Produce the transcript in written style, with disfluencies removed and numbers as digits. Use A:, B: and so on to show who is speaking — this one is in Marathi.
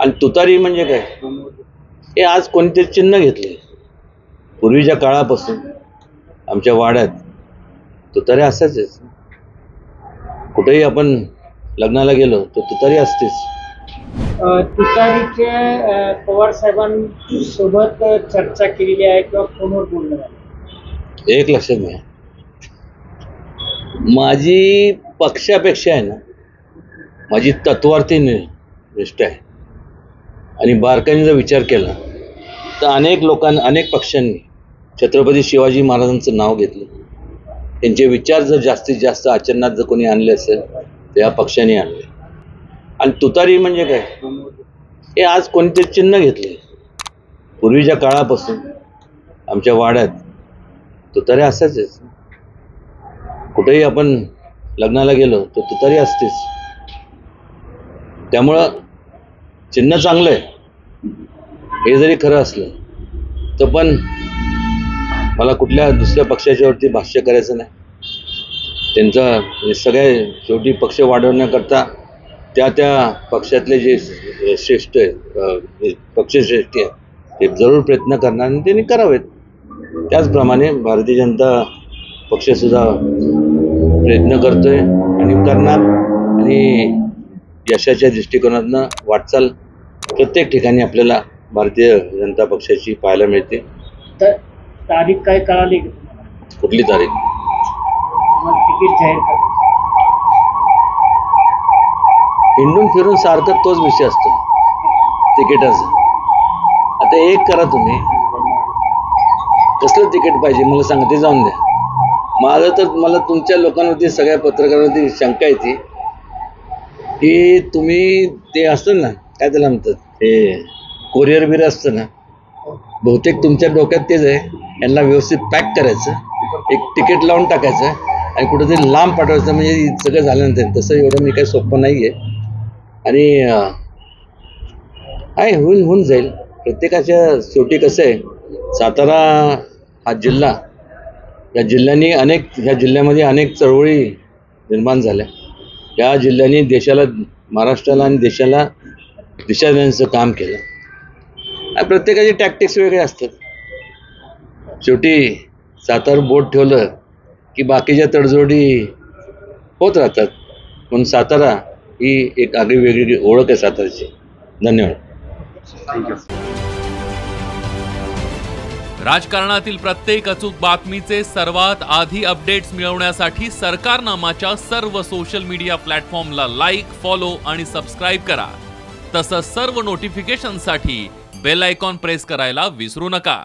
A: आणि तुतारी म्हणजे काय, हे आज कोणते चिन्ह घेतले. पूर्वीच्या काळापासून आमच्या वाड्यात तुतारी असायचेच. कुठेही आपण लग्नाला गेलो तर तुतारी असतेच.
B: तुतारीचे पवार साहेबांसोबत चर्चा केलेली आहे किंवा फोनवर बोलणं झालं.
A: एक लक्षात घ्या, माझी पक्षापेक्षा आहे ना, माझी तत्वार्थी निष्ठा आहे. आणि बारकाईने जर विचार केला तर अनेक लोकांनी, अनेक पक्षांनी छत्रपती शिवाजी महाराजांचं नाव घेतलं. त्यांचे विचार जर जास्तीत जास्त आचरणात जर कोणी आणले असेल तर या पक्षाने आणले. आणि तुतारी म्हणजे काय, हे आज कोणते चिन्ह घेतले. पूर्वीच्या काळापासून आमच्या वाड्यात तुतारी असायचेच. कुठेही आपण लग्नाला गेलो तर तुतारी असतेच. त्यामुळं चिन्ह चांगलं आहे हे जरी खरं असलं तर पण मला कुठल्या दुसऱ्या पक्षाच्यावरती भाष्य करायचं नाही. त्यांचा सगळे शेवटी पक्ष वाढवण्याकरता त्या पक्षातले जे श्रेष्ठ आहेत, पक्षश्रेष्ठी आहेत, ते जरूर प्रयत्न करणार आणि त्यांनी करावेत. त्याचप्रमाणे भारतीय जनता पक्षसुद्धा प्रयत्न करतोय आणि करणार. आणि यशाच्या दृष्टिकोनातनं वाटचाल प्रत्येक ठिकाणी आपल्याला भारतीय जनता पक्षाची पाहायला मिळते.
B: तर तारीख काय कळाली?
A: कुठली तारीख?
B: तिकीट जाहीर कर.
A: हिंडून फिरून सारखं तोच विषय असतो तिकिटाचा. आता एक करा तुम्ही, कसलं तिकीट पाहिजे मला सांगा, ते जाऊन द्या. माझं तर मला तुमच्या लोकांवरती, सगळ्या पत्रकारांवरती शंका येते की तुम्ही ते असतं ना, काय त्याला म्हणतात, ते कोरिअर बिर असतं ना, बहुतेक तुमच्या डोक्यात तेच आहे. यांना व्यवस्थित पॅक करायचं, एक तिकीट लावून टाकायचं आणि कुठेतरी लांब पाठवायचं, म्हणजे सगळं झाल्यानंतर. तसं एवढं मी काही सोपं नाही आहे. आणि आहे, होऊन जाईल. प्रत्येकाच्या शेवटी कसं आहे, सातारा हा जिल्हा, या जिल्ह्यामध्ये अनेक चळवळी निर्माण झाल्या. या जिल्ह्याने देशाला, महाराष्ट्राला आणि देशाला दिशा देण्याचं काम केलं. आणि प्रत्येकाचे टॅक्टिक्स वेगळे असतात. शेवटी सातारा बोट ठेवलं की बाकीच्या तडजोडी होत राहतात. म्हणून सातारा ही एक आगळी वेगळी ओळख आहे साताराची. धन्यवाद.
C: राजकारणातील प्रत्येक अचूक बातमीचे सर्वात आधी अपडेट्स मिळवण्यासाठी सरकारनामाच्या सर्व सोशल मीडिया प्लॅटफॉर्मला लाईक, फॉलो आणि सबस्क्राईब करा. तसंच सर्व नोटिफिकेशनसाठी बेल आयकॉन प्रेस करायला विसरू नका.